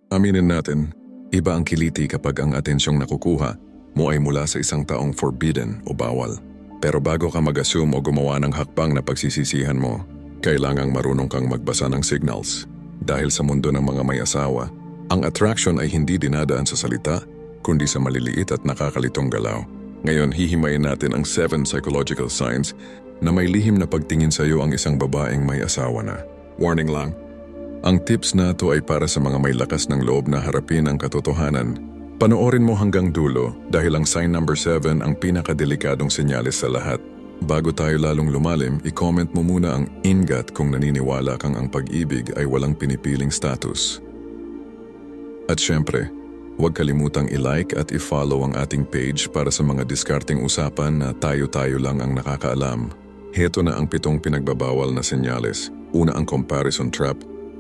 Aminin natin, iba ang kiliti kapag ang atensyong nakukuha mo ay mula sa isang taong forbidden o bawal. Pero bago ka mag-assume o gumawa ng hakbang na pagsisisihan mo, kailangang marunong kang magbasa ng signals. Dahil sa mundo ng mga may asawa, ang attraction ay hindi dinadaan sa salita, kundi sa maliliit at nakakalitong galaw. Ngayon, hihimayin natin ang 7 psychological signs na may lihim na pagtingin sa iyo ang isang babaeng may asawa na. Warning lang, ang tips na ito ay para sa mga may lakas ng loob na harapin ang katotohanan. Panoorin mo hanggang dulo dahil ang sign number 7 ang pinakadelikadong senyales sa lahat. Bago tayo lalong lumalim, i-comment mo muna ang ingat kung naniniwala kang ang pag-ibig ay walang pinipiling status. At syempre, huwag kalimutang i-like at i-follow ang ating page para sa mga diskarteng usapan na tayo-tayo lang ang nakakaalam. Heto na ang 7 pinagbabawal na senyales. Una, ang comparison trap,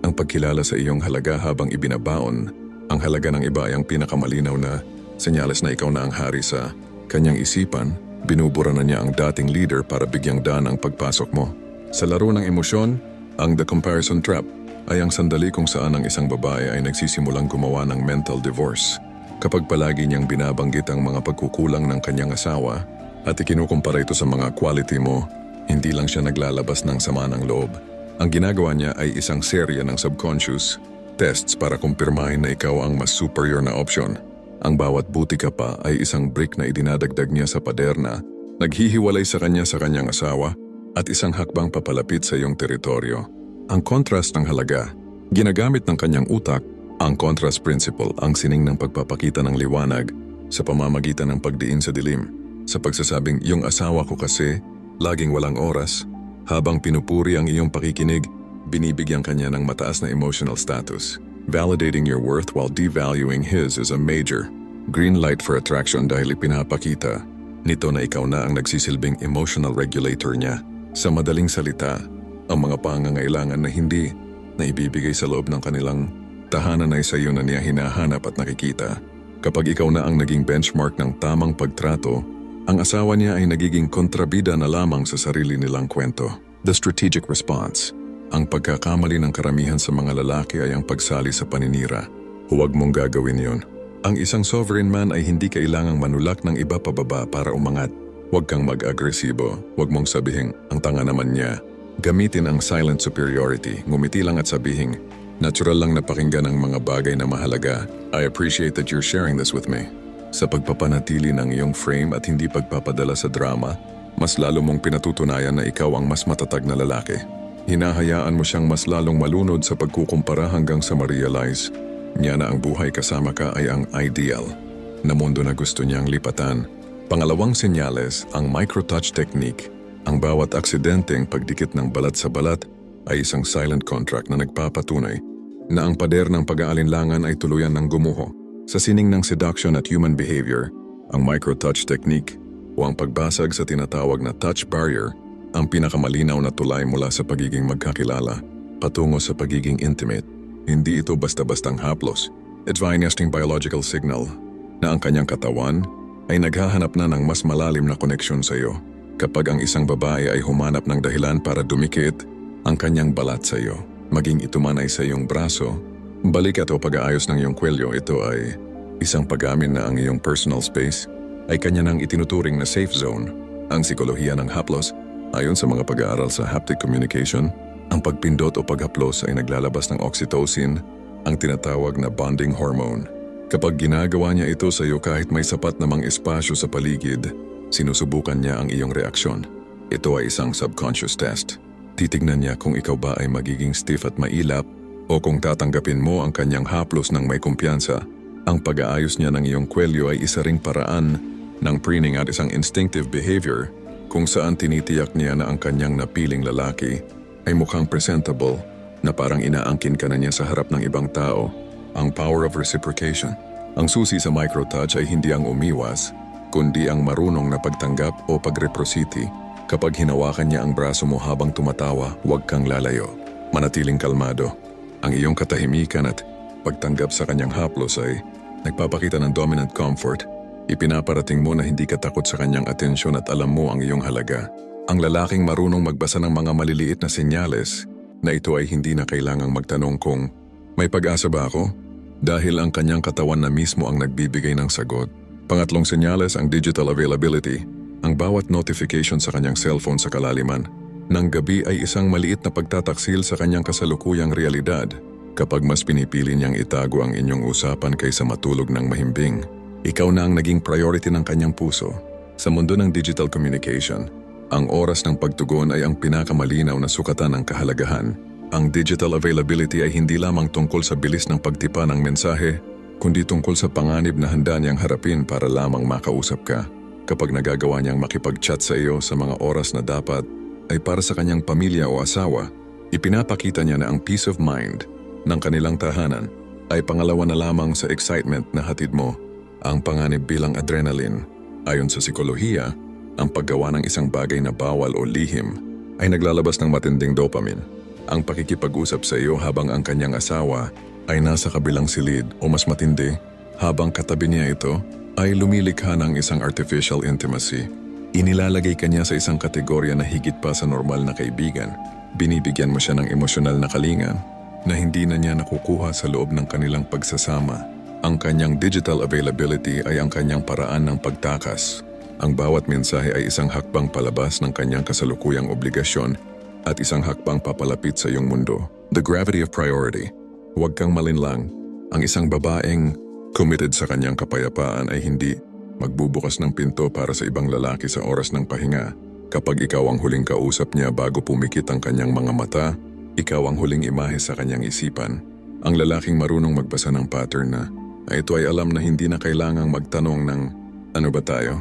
ang pagkilala sa iyong halaga habang ibinabaon. Ang halaga ng iba ay ang pinakamalinaw na senyales na ikaw na ang hari sa kanyang isipan. Binubura na niya ang dating leader para bigyang daan ang pagpasok mo. Sa laro ng emosyon, ang the comparison trap ay ang sandali kung saan ang isang babae ay nagsisimulang gumawa ng mental divorce. Kapag palagi niyang binabanggit ang mga pagkukulang ng kanyang asawa at ikinukumpara ito sa mga quality mo, hindi lang siya naglalabas ng sama ng loob. Ang ginagawa niya ay isang serye ng subconscious tests para kumpirmahin na ikaw ang mas superior na option. Ang bawat buti ka pa ay isang brick na idinadagdag niya sa pader na naghihiwalay sa kanyang asawa at isang hakbang papalapit sa iyong teritoryo. Ang contrast ng halaga, ginagamit ng kanyang utak, ang contrast principle, ang sining ng pagpapakita ng liwanag sa pamamagitan ng pagdiin sa dilim. Sa pagsasabing, yung asawa ko kasi, laging walang oras, habang pinupuri ang iyong pakikinig, binibigyan kanya ng mataas na emotional status. Validating your worth while devaluing his is a major green light for attraction dahil ipinapakita nito na ikaw na ang nagsisilbing emotional regulator niya. Sa madaling salita, ang mga pangangailangan na hindi na ibibigay sa loob ng kanilang tahanan ay sa iyo na niya hinahanap at nakikita. Kapag ikaw na ang naging benchmark ng tamang pagtrato, ang asawa niya ay nagiging kontrabida na lamang sa sarili nilang kwento. The strategic response. Ang pagkakamali ng karamihan sa mga lalaki ay ang pagsali sa paninira. Huwag mong gagawin yun. Ang isang sovereign man ay hindi kailangang manulak ng iba pababa para umangat. Huwag kang mag-agresibo. Huwag mong sabihin, ang tanga naman niya. Gamitin ang silent superiority, ngumiti lang at sabihin, natural lang napakinggan ang mga bagay na mahalaga. I appreciate that you're sharing this with me. Sa pagpapanatili ng iyong frame at hindi pagpapadala sa drama, mas lalo mong pinatutunayan na ikaw ang mas matatag na lalaki. Hinahayaan mo siyang mas lalong malunod sa pagkukumpara hanggang sa ma-realize niya na ang buhay kasama ka ay ang ideal na mundo na gusto niyang lipatan. Pangalawang senyales, ang micro-touch technique. Ang bawat aksidenteng pagdikit ng balat sa balat ay isang silent contract na nagpapatunay na ang pader ng pag-aalinlangan ay tuluyan ng gumuho. Sa sining ng seduction at human behavior, ang micro-touch technique o ang pagbasag sa tinatawag na touch barrier ang pinakamalinaw na tulay mula sa pagiging magkakilala patungo sa pagiging intimate. Hindi ito basta-bastang haplos. It's via nesting biological signal na ang kanyang katawan ay naghahanap na ng mas malalim na koneksyon sa iyo. Kapag ang isang babae ay humanap ng dahilan para dumikit ang kanyang balat sa iyo, maging ito man ay sa iyong braso, balikat o pag-aayos ng iyong kwelyo, ito ay isang pag-amin na ang iyong personal space ay kanya nang itinuturing na safe zone. Ang psikolohiya ng haplos, ayon sa mga pag-aaral sa haptic communication, ang pagpindot o paghaplos ay naglalabas ng oxytocin, ang tinatawag na bonding hormone. Kapag ginagawa niya ito sa iyo kahit may sapat namang espasyo sa paligid, sinusubukan niya ang iyong reaksyon. Ito ay isang subconscious test. Titignan niya kung ikaw ba ay magiging stiff at mailap o kung tatanggapin mo ang kanyang haplos ng may kumpiyansa. Ang pag-aayos niya ng iyong kwelyo ay isa ring paraan ng preening at isang instinctive behavior kung saan tinitiyak niya na ang kanyang napiling lalaki ay mukhang presentable na parang inaangkin ka na niya sa harap ng ibang tao. Ang power of reciprocation. Ang susi sa microtouch ay hindi ang umiwas, kundi ang marunong na pagtanggap o pag-reciprocity. Kapag hinawakan niya ang braso mo habang tumatawa, huwag kang lalayo. Manatiling kalmado. Ang iyong katahimikan at pagtanggap sa kanyang haplos ay nagpapakita ng dominant comfort. Ipinaparating mo na hindi ka takot sa kanyang atensyon at alam mo ang iyong halaga. Ang lalaking marunong magbasa ng mga maliliit na senyales na ito ay hindi na kailangang magtanong kung may pag-asa ba ako? dahil ang kanyang katawan na mismo ang nagbibigay ng sagot. Pangatlong senyales ang digital availability, ang bawat notification sa kanyang cellphone sa kalaliman ng gabi ay isang maliit na pagtataksil sa kanyang kasalukuyang realidad. Kapag mas pinipili niyang itago ang inyong usapan kaysa matulog ng mahimbing, ikaw na ang naging priority ng kanyang puso. Sa mundo ng digital communication, ang oras ng pagtugon ay ang pinakamalinaw na sukatan ng kahalagahan. Ang digital availability ay hindi lamang tungkol sa bilis ng pagtipa ng mensahe, kundi tungkol sa panganib na handa niyang harapin para lamang makausap ka. Kapag nagagawa niyang makipag-chat sa iyo sa mga oras na dapat ay para sa kanyang pamilya o asawa, ipinapakita niya na ang peace of mind ng kanilang tahanan ay pangalawa na lamang sa excitement na hatid mo. Ang panganib bilang adrenaline. Ayon sa psikolohiya, ang paggawa ng isang bagay na bawal o lihim ay naglalabas ng matinding dopamine. Ang pakikipag-usap sa iyo habang ang kanyang asawa ay nasa kabilang silid o mas matindi, habang katabi niya ito ay lumilikha ng isang artificial intimacy. Inilalagay ka niya sa isang kategorya na higit pa sa normal na kaibigan. Binibigyan mo siya ng emosyonal na kalingan na hindi na niya nakukuha sa loob ng kanilang pagsasama. Ang kanyang digital availability ay ang kanyang paraan ng pagtakas. Ang bawat mensahe ay isang hakbang palabas ng kanyang kasalukuyang obligasyon at isang hakbang papalapit sa iyong mundo. The gravity of priority. Huwag kang malinlang. Ang isang babaeng committed sa kanyang kapayapaan ay hindi magbubukas ng pinto para sa ibang lalaki sa oras ng pahinga. Kapag ikaw ang huling kausap niya bago pumikit ang kanyang mga mata, ikaw ang huling imahe sa kanyang isipan. Ang lalaking marunong magbasa ng pattern na ito ay alam na hindi na kailangang magtanong ng ano ba tayo?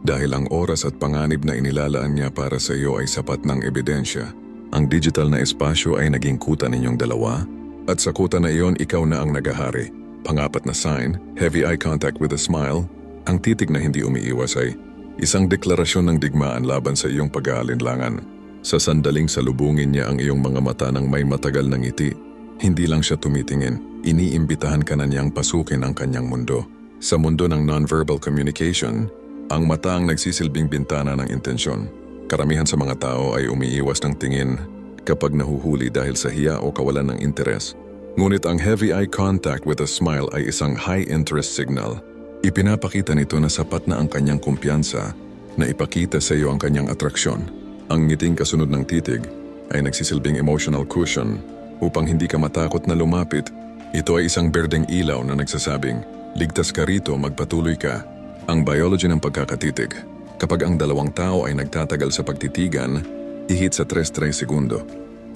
Dahil ang oras at panganib na inilalaan niya para sa iyo ay sapat ng ebidensya. Ang digital na espasyo ay naging kuta ninyong dalawa at sa kuta na iyon ikaw na ang nagahari. Pangapat na sign, heavy eye contact with a smile. Ang titig na hindi umiiwas ay isang deklarasyon ng digmaan laban sa iyong pag-aalinlangan. Sa sandaling salubungin niya ang iyong mga mata ng may matagal na ngiti, hindi lang siya tumitingin, iniimbitahan ka na niyang pasukin ang kanyang mundo. Sa mundo ng nonverbal communication, ang mata ang nagsisilbing bintana ng intensyon. Karamihan sa mga tao ay umiiwas ng tingin kapag nahuhuli dahil sa hiya o kawalan ng interes. Ngunit ang heavy eye contact with a smile ay isang high interest signal. Ipinapakita nito na sapat na ang kanyang kumpiyansa na ipakita sa iyo ang kanyang atraksyon. Ang ngiting kasunod ng titig ay nagsisilbing emotional cushion upang hindi ka matakot na lumapit. Ito ay isang berdeng ilaw na nagsasabing, ligtas ka rito, magpatuloy ka. Ang biology ng pagkakatitig. Kapag ang dalawang tao ay nagtatagal sa pagtitigan, ihit sa 3-3 segundo.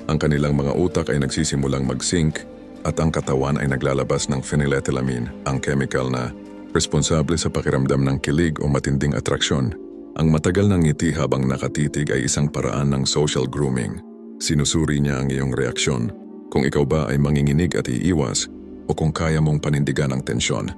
Ang kanilang mga utak ay nagsisimulang mag-sync at ang katawan ay naglalabas ng phenylethylamine, ang chemical na responsable sa pakiramdam ng kilig o matinding atraksyon. Ang matagal ng ngiti habang nakatitig ay isang paraan ng social grooming. Sinusuri niya ang iyong reaksyon, kung ikaw ba ay manginginig at iiwas o kung kaya mong panindigan ang tensyon.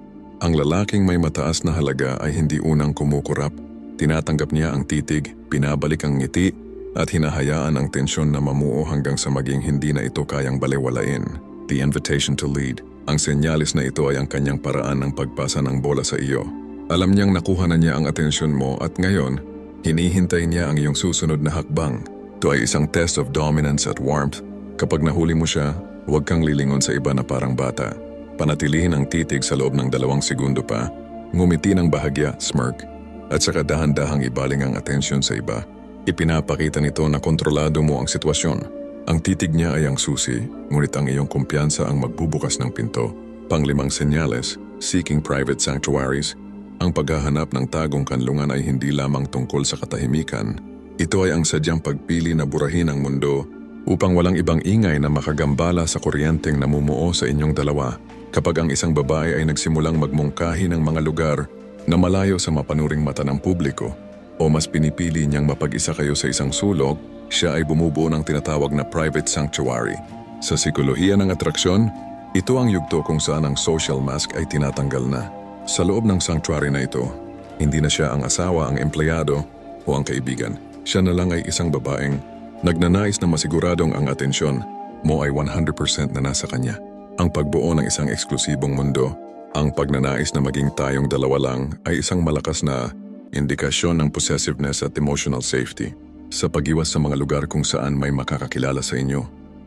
Ang lalaking may mataas na halaga ay hindi unang kumukurap, tinatanggap niya ang titig, pinabalik ang ngiti at hinahayaan ang tensyon na mamuo hanggang sa maging hindi na ito kayang balewalain. The invitation to lead. Ang senyalis na ito ay ang kanyang paraan ng pagpasa ng bola sa iyo. Alam niyang nakuha na niya ang atensyon mo at ngayon, hinihintay niya ang iyong susunod na hakbang. Ito ay isang test of dominance at warmth. Kapag nahuli mo siya, huwag kang lilingon sa iba na parang bata. Panatilihin ang titig sa loob ng 2 segundo pa, ngumiti ng bahagya, smirk, at saka dahan-dahang ibaling ang atensyon sa iba. Ipinapakita nito na kontrolado mo ang sitwasyon. Ang titig niya ay ang susi, ngunit ang iyong kumpiyansa ang magbubukas ng pinto. Pang-5 senyales, seeking private sanctuaries. Ang paghahanap ng tagong kanlungan ay hindi lamang tungkol sa katahimikan. Ito ay ang sadyang pagpili na burahin ang mundo upang walang ibang ingay na makagambala sa kuryenteng namumuo sa inyong dalawa. Kapag ang isang babae ay nagsimulang magmungkahi ng mga lugar na malayo sa mapanuring mata ng publiko o mas pinipili niyang mapag-isa kayo sa isang sulok, siya ay bumubuo ng tinatawag na private sanctuary. Sa psikolohiya ng atraksyon, ito ang yugto kung saan ang social mask ay tinatanggal na. Sa loob ng sanctuary na ito, hindi na siya ang asawa, ang empleyado o ang kaibigan. Siya na lang ay isang babaeng nagnanais na masiguradong ang atensyon mo ay 100% na nasa kanya. Ang pagbuo ng isang eksklusibong mundo, ang pagnanais na maging tayong dalawa lang ay isang malakas na indikasyon ng possessiveness at emotional safety. Sa pag-iwas sa mga lugar kung saan may makakakilala sa inyo,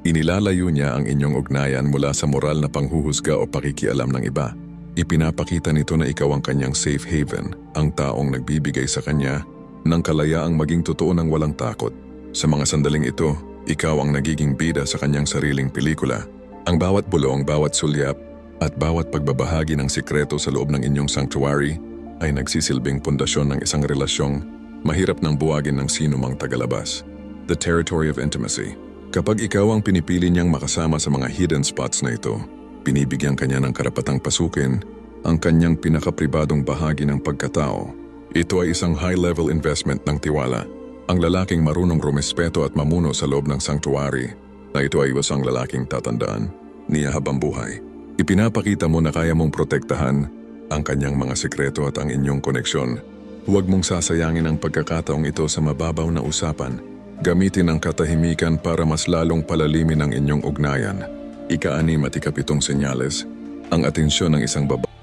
Inilalayo niya ang inyong ugnayan mula sa moral na panghuhusga o pakikialam ng iba. Ipinapakita nito na ikaw ang kanyang safe haven, ang taong nagbibigay sa kanya ng kalayaang maging totoo ng walang takot. Sa mga sandaling ito, ikaw ang nagiging bida sa kanyang sariling pelikula. Ang bawat bulong, bawat sulyap, at bawat pagbabahagi ng sikreto sa loob ng inyong sanctuary ay nagsisilbing pundasyon ng isang relasyong mahirap nang buwagin ng sino mang tagalabas. The territory of intimacy. Kapag ikaw ang pinipili niyang makasama sa mga hidden spots na ito, binibigyan kanya ng karapatang pasukin ang kanyang pinakapribadong bahagi ng pagkatao. Ito ay isang high-level investment ng tiwala. Ang lalaking marunong rumespeto at mamuno sa loob ng sanctuary na ito ay isang lalaking tatandaan niya habang buhay. Ipinapakita mo na kaya mong protektahan ang kanyang mga sikreto at ang inyong koneksyon. Huwag mong sasayangin ang pagkakataong ito sa mababaw na usapan. Gamitin ang katahimikan para mas lalong palalimin ang inyong ugnayan. Ika-6 at ika-7 senyales, ang atensyon ng isang babae